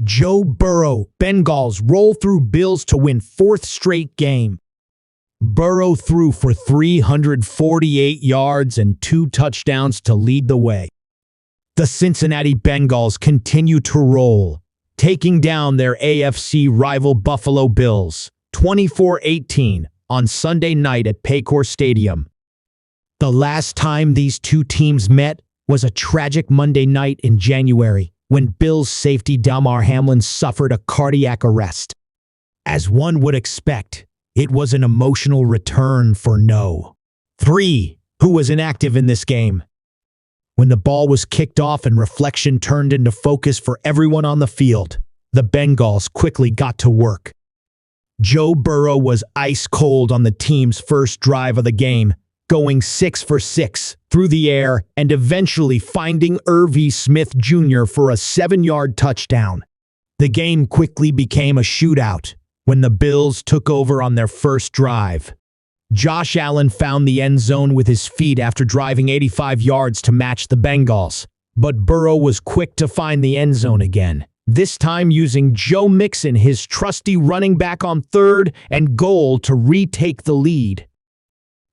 Joe Burrow, Bengals roll through Bills to win fourth straight game. Burrow threw for 348 yards and 2 touchdowns to lead the way. The Cincinnati Bengals continue to roll, taking down their AFC rival Buffalo Bills 24-18 on Sunday night at Paycor Stadium. The last time these two teams met was a tragic Monday night in January when Bills safety Damar Hamlin suffered a cardiac arrest. As one would expect, it was an emotional return for No. 3, who was inactive in this game. When the ball was kicked off and reflection turned into focus for everyone on the field, the Bengals quickly got to work. Joe Burrow was ice cold on the team's first drive of the game, going 6 for 6 through the air and eventually finding Irv Smith Jr. for a 7-yard touchdown. The game quickly became a shootout when the Bills took over on their first drive. Josh Allen found the end zone with his feet after driving 85 yards to match the Bengals, but Burrow was quick to find the end zone again, this time using Joe Mixon, his trusty running back, on 3rd and goal to retake the lead.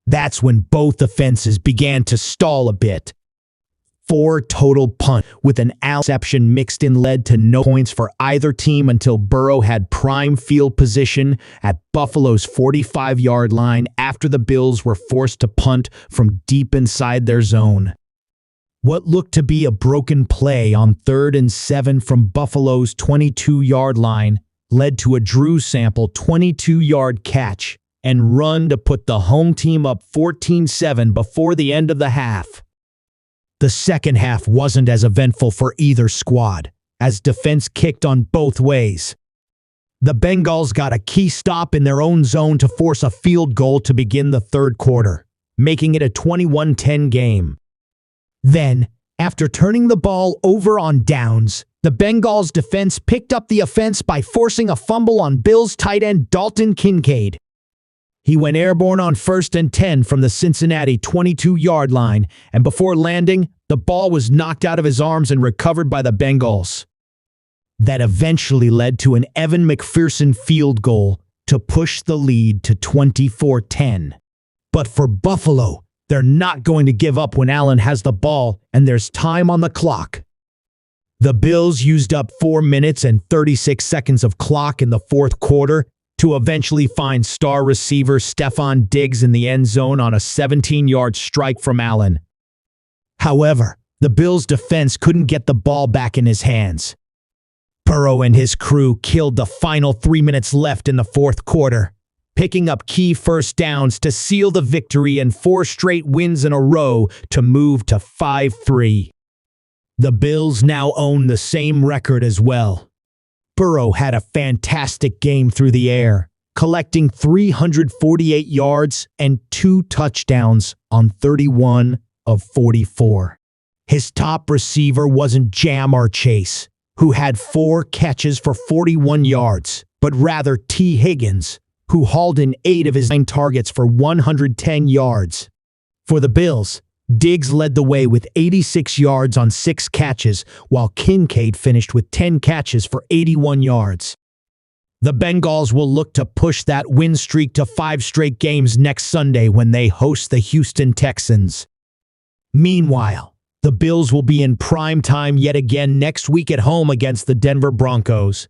That's when both offenses began to stall a bit. 4 total punts with an interception mixed in led to no points for either team until Burrow had prime field position at Buffalo's 45-yard line after the Bills were forced to punt from deep inside their zone. What looked to be a broken play on 3rd and 7 from Buffalo's 22-yard line led to a Drew Sample 22-yard catch and run to put the home team up 14-7 before the end of the half. The second half wasn't as eventful for either squad, as defense kicked on both ways. The Bengals got a key stop in their own zone to force a field goal to begin the third quarter, making it a 21-10 game. Then, after turning the ball over on downs, the Bengals defense picked up the offense by forcing a fumble on Bills tight end Dalton Kincaid. He went airborne on 1st and 10 from the Cincinnati 22-yard line, and before landing, the ball was knocked out of his arms and recovered by the Bengals. That eventually led to an Evan McPherson field goal to push the lead to 24-10. But for Buffalo, they're not going to give up when Allen has the ball and there's time on the clock. The Bills used up 4 minutes and 36 seconds of clock in the fourth quarter to eventually find star receiver Stefon Diggs in the end zone on a 17-yard strike from Allen. However, the Bills' defense couldn't get the ball back in his hands. Burrow and his crew killed the final 3 minutes left in the fourth quarter, picking up key first downs to seal the victory and 4 straight wins in a row to move to 5-3. The Bills now own the same record as well. Burrow had a fantastic game through the air, collecting 348 yards and 2 touchdowns on 31 of 44. His top receiver wasn't Jamar Chase, who had 4 catches for 41 yards, but rather T. Higgins, who hauled in 8 of his 9 targets for 110 yards. For the Bills, Diggs led the way with 86 yards on 6 catches, while Kincaid finished with 10 catches for 81 yards. The Bengals will look to push that win streak to 5 straight games next Sunday when they host the Houston Texans. Meanwhile, the Bills will be in prime time yet again next week at home against the Denver Broncos.